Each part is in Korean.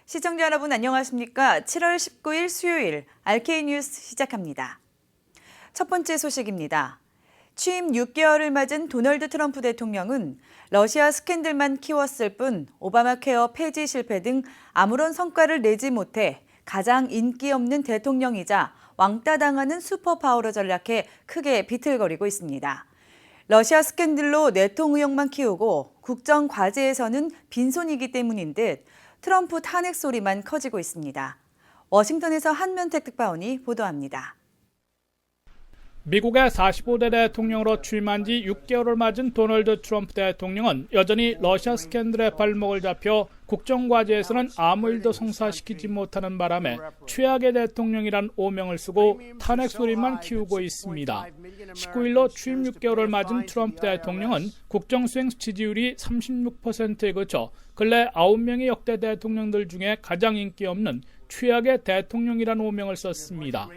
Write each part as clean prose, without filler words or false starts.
시청자 여러분 안녕하십니까? 7월 19일 수요일 RK 뉴스 시작합니다. 첫 번째 소식입니다. 취임 6개월을 맞은 도널드 트럼프 대통령은 러시아 스캔들만 키웠을 뿐 오바마 케어 폐지 실패 등 아무런 성과를 내지 못해 가장 인기 없는 대통령이자 왕따 당하는 슈퍼파워로 전락해 크게 비틀거리고 있습니다. 러시아 스캔들로 내통 의혹만 키우고 국정 과제에서는 빈손이기 때문인 듯 트럼프 탄핵 소리만 커지고 있습니다. 워싱턴에서 한면택 특파원이 보도합니다. 미국의 45대 대통령으로 취임한 지 6개월을 맞은 도널드 트럼프 대통령은 여전히 러시아 스캔들에 발목을 잡혀 국정과제에서는 아무 일도 성사시키지 못하는 바람에 최악의 대통령이란 오명을 쓰고 탄핵 소리만 키우고 있습니다. 19일로 취임 6개월을 맞은 트럼프 대통령은 국정수행 지지율이 36%에 그쳐 근래 9명의 역대 대통령들 중에 가장 인기 없는 최악의 대통령이란 오명을 썼습니다.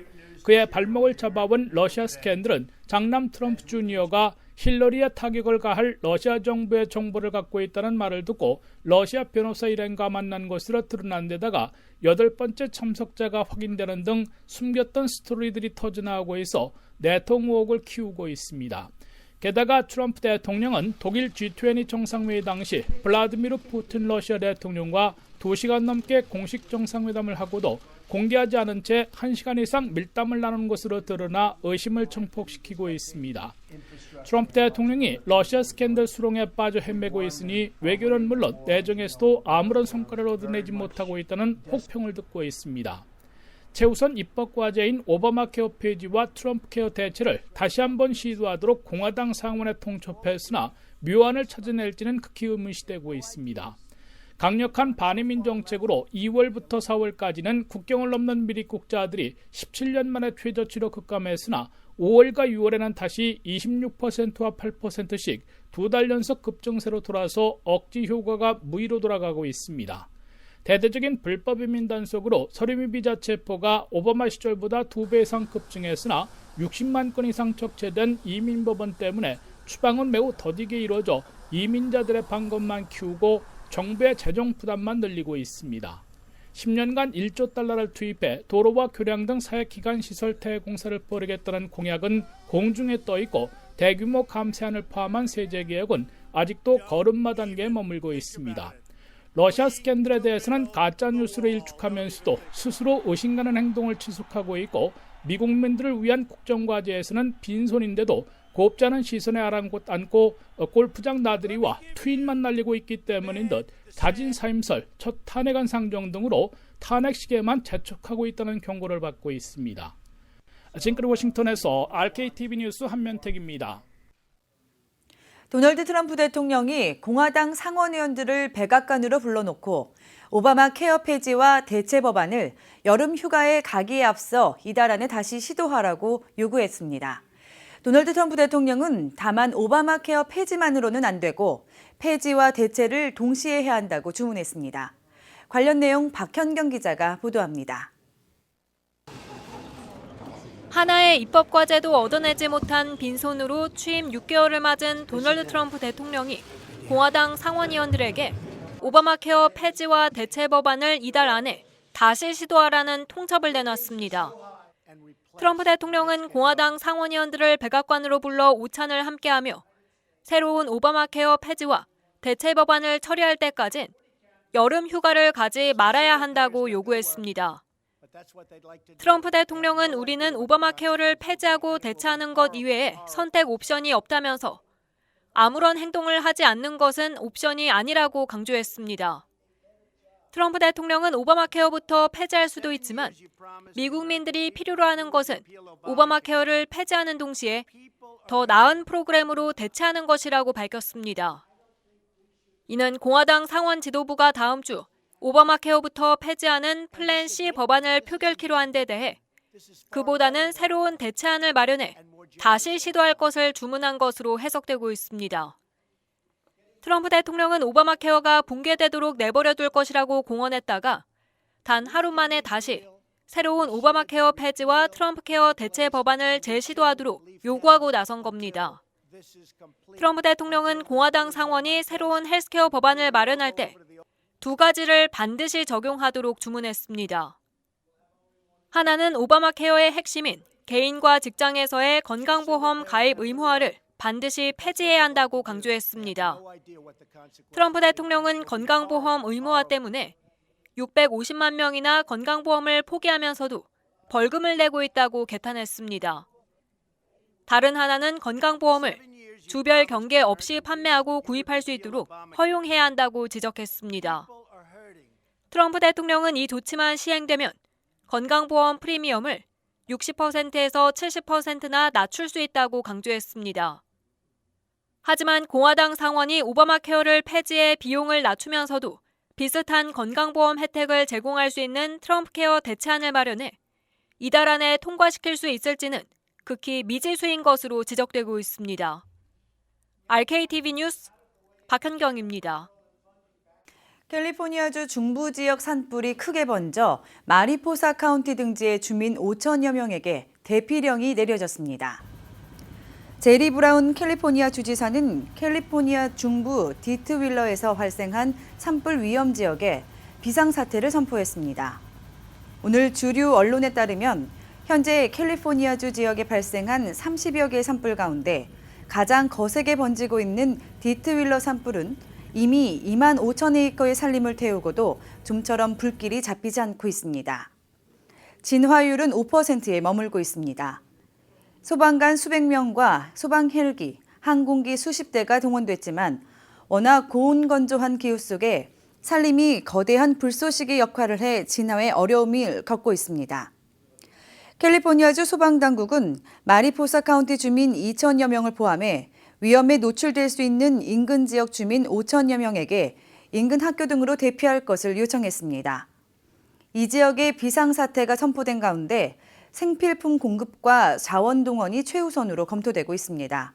그의 발목을 잡아온 러시아 스캔들은 장남 트럼프 주니어가 힐러리에 타격을 가할 러시아 정부의 정보를 갖고 있다는 말을 듣고 러시아 변호사 일행과 만난 것으로 드러난 데다가 8번째 참석자가 확인되는 등 숨겼던 스토리들이 터져나오고 있어 내통 의혹을 키우고 있습니다. 게다가 트럼프 대통령은 독일 G20 정상회의 당시 블라디미르 푸틴 러시아 대통령과 2시간 넘게 공식 정상회담을 하고도 공개하지 않은 채 1시간 이상 밀담을 나눈 것으로 드러나 의심을 증폭시키고 있습니다. 트럼프 대통령이 러시아 스캔들 수렁에 빠져 헤매고 있으니 외교는 물론 내정에서도 아무런 성과를 얻어내지 못하고 있다는 혹평을 듣고 있습니다. 최우선 입법 과제인 오바마 케어 폐지와 트럼프 케어 대체를 다시 한번 시도하도록 공화당 상원에 통첩했으나 묘안을 찾아낼지는 극히 의문시되고 있습니다. 강력한 반이민 정책으로 2월부터 4월까지는 국경을 넘는 미입국자들이 17년 만에 최저치로 급감했으나 5월과 6월에는 다시 26%와 8%씩 2달 연속 급증세로 돌아서 억지 효과가 무의로 돌아가고 있습니다. 대대적인 불법 이민 단속으로 서류미 비자 체포가 오바마 시절보다 2배 이상 급증했으나 60만 건 이상 척체된 이민법원 때문에 추방은 매우 더디게 이루어져 이민자들의 반감만 키우고 정부의 재정 부담만 늘리고 있습니다. 10년간 1조 달러를 투입해 도로와 교량 등 사회기관 시설 폐해 공사를 벌이겠다는 공약은 공중에 떠있고 대규모 감세안을 포함한 세제개혁은 아직도 걸음마 단계에 머물고 있습니다. 러시아 스캔들에 대해서는 가짜뉴스로 일축하면서도 스스로 의심가는 행동을 지속하고 있고 미국민들을 위한 국정과제에서는 빈손인데도 곱지 않은 시선에 아랑곳 골프장 나들이와 트윗만 날리고 있기 때문인 듯 자진 사임설, 첫 탄핵안 상정 등으로 탄핵 시계만 재촉하고 있다는 경고를 받고 있습니다. 지금까지 워싱턴에서 RKTV 뉴스 한면택입니다. 도널드 트럼프 대통령이 공화당 상원의원들을 백악관으로 불러놓고 오바마 케어 폐지와 대체 법안을 여름 휴가에 가기에 앞서 이달 안에 다시 시도하라고 요구했습니다. 도널드 트럼프 대통령은 다만 오바마 케어 폐지만으로는 안 되고 폐지와 대체를 동시에 해야 한다고 주문했습니다. 관련 내용 박현경 기자가 보도합니다. 하나의 입법 과제도 얻어내지 못한 빈손으로 취임 6개월을 맞은 도널드 트럼프 대통령이 공화당 상원의원들에게 오바마 케어 폐지와 대체 법안을 이달 안에 다시 시도하라는 통첩을 내놨습니다. 트럼프 대통령은 공화당 상원의원들을 백악관으로 불러 오찬을 함께하며 새로운 오바마 케어 폐지와 대체 법안을 처리할 때까진 여름 휴가를 가지 말아야 한다고 요구했습니다. 트럼프 대통령은 우리는 오바마 케어를 폐지하고 대체하는 것 이외에 선택 옵션이 없다면서 아무런 행동을 하지 않는 것은 옵션이 아니라고 강조했습니다. 트럼프 대통령은 오바마 케어부터 폐지할 수도 있지만 미국민들이 필요로 하는 것은 오바마 케어를 폐지하는 동시에 더 나은 프로그램으로 대체하는 것이라고 밝혔습니다. 이는 공화당 상원 지도부가 다음 주 오바마 케어부터 폐지하는 플랜 C 법안을 표결키로 한 데 대해 그보다는 새로운 대체안을 마련해 다시 시도할 것을 주문한 것으로 해석되고 있습니다. 트럼프 대통령은 오바마 케어가 붕괴되도록 내버려둘 것이라고 공언했다가 단 하루 만에 다시 새로운 오바마 케어 폐지와 트럼프 케어 대체 법안을 재시도하도록 요구하고 나선 겁니다. 트럼프 대통령은 공화당 상원이 새로운 헬스케어 법안을 마련할 때 두 가지를 반드시 적용하도록 주문했습니다. 하나는 오바마 케어의 핵심인 개인과 직장에서의 건강보험 가입 의무화를 반드시 폐지해야 한다고 강조했습니다. 트럼프 대통령은 건강보험 의무화 때문에 650만 명이나 건강보험을 포기하면서도 벌금을 내고 있다고 개탄했습니다. 다른 하나는 건강보험을 주별 경계 없이 판매하고 구입할 수 있도록 허용해야 한다고 지적했습니다. 트럼프 대통령은 이 조치만 시행되면 건강보험 프리미엄을 60%에서 70%나 낮출 수 있다고 강조했습니다. 하지만 공화당 상원이 오바마 케어를 폐지해 비용을 낮추면서도 비슷한 건강보험 혜택을 제공할 수 있는 트럼프 케어 대체안을 마련해 이달 안에 통과시킬 수 있을지는 극히 미지수인 것으로 지적되고 있습니다. RKTV 뉴스 박현경입니다. 캘리포니아주 중부 지역 산불이 크게 번져 마리포사 카운티 등지의 주민 5천여 명에게 대피령이 내려졌습니다. 제리 브라운 캘리포니아 주지사는 캘리포니아 중부 디트윌러에서 발생한 산불 위험 지역에 비상사태를 선포했습니다. 오늘 주류 언론에 따르면 현재 캘리포니아주 지역에 발생한 30여 개의 산불 가운데 가장 거세게 번지고 있는 디트윌러 산불은 이미 2만 5천 에이커의 산림을 태우고도 좀처럼 불길이 잡히지 않고 있습니다. 진화율은 5%에 머물고 있습니다. 소방관 수백 명과 소방 헬기, 항공기 수십 대가 동원됐지만 워낙 고온건조한 기후 속에 산림이 거대한 불쏘시개 역할을 해 진화에 어려움을 겪고 있습니다. 캘리포니아주 소방당국은 마리포사 카운티 주민 2천여 명을 포함해 위험에 노출될 수 있는 인근 지역 주민 5천여 명에게 인근 학교 등으로 대피할 것을 요청했습니다. 이 지역에 비상사태가 선포된 가운데 생필품 공급과 자원 동원이 최우선으로 검토되고 있습니다.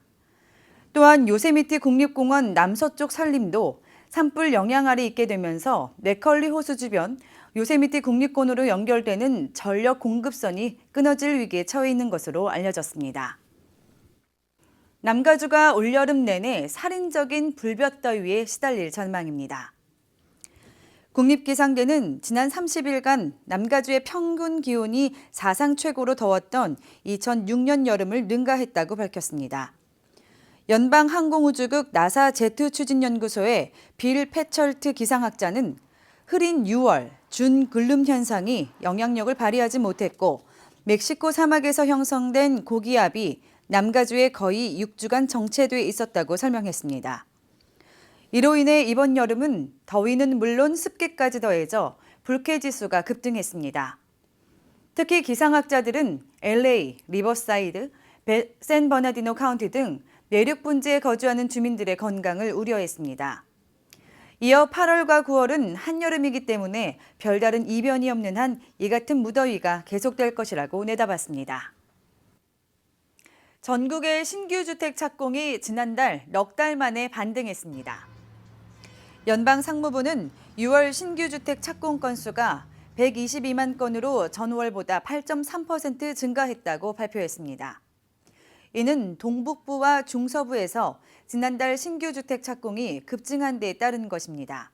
또한 요세미티 국립공원 남서쪽 산림도 산불 영향 아래 있게 되면서 맥컬리 호수 주변 요세미티 국립공원으로 연결되는 전력 공급선이 끊어질 위기에 처해 있는 것으로 알려졌습니다. 남가주가 올여름 내내 살인적인 불볕더위에 시달릴 전망입니다. 국립기상대는 지난 30일간 남가주의 평균 기온이 사상 최고로 더웠던 2006년 여름을 능가했다고 밝혔습니다. 연방항공우주국 나사 제트 추진연구소의 빌 패철트 기상학자는 흐린 6월 준글룸 현상이 영향력을 발휘하지 못했고 멕시코 사막에서 형성된 고기압이 남가주에 거의 6주간 정체돼 있었다고 설명했습니다. 이로 인해 이번 여름은 더위는 물론 습기까지 더해져 불쾌지수가 급등했습니다. 특히 기상학자들은 LA, 리버사이드, 샌버나디노 카운티 등 내륙 분지에 거주하는 주민들의 건강을 우려했습니다. 이어 8월과 9월은 한여름이기 때문에 별다른 이변이 없는 한 이 같은 무더위가 계속될 것이라고 내다봤습니다. 전국의 신규 주택 착공이 지난달 넉 달 만에 반등했습니다. 연방상무부는 6월 신규 주택 착공 건수가 122만 건으로 전월보다 8.3% 증가했다고 발표했습니다. 이는 동북부와 중서부에서 지난달 신규 주택 착공이 급증한 데 따른 것입니다.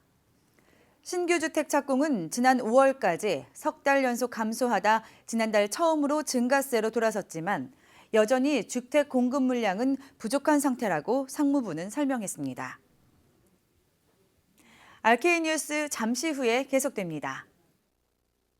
신규 주택 착공은 지난 5월까지 석 달 연속 감소하다 지난달 처음으로 증가세로 돌아섰지만 여전히 주택 공급 물량은 부족한 상태라고 상무부는 설명했습니다. RK뉴스 잠시 후에 계속됩니다.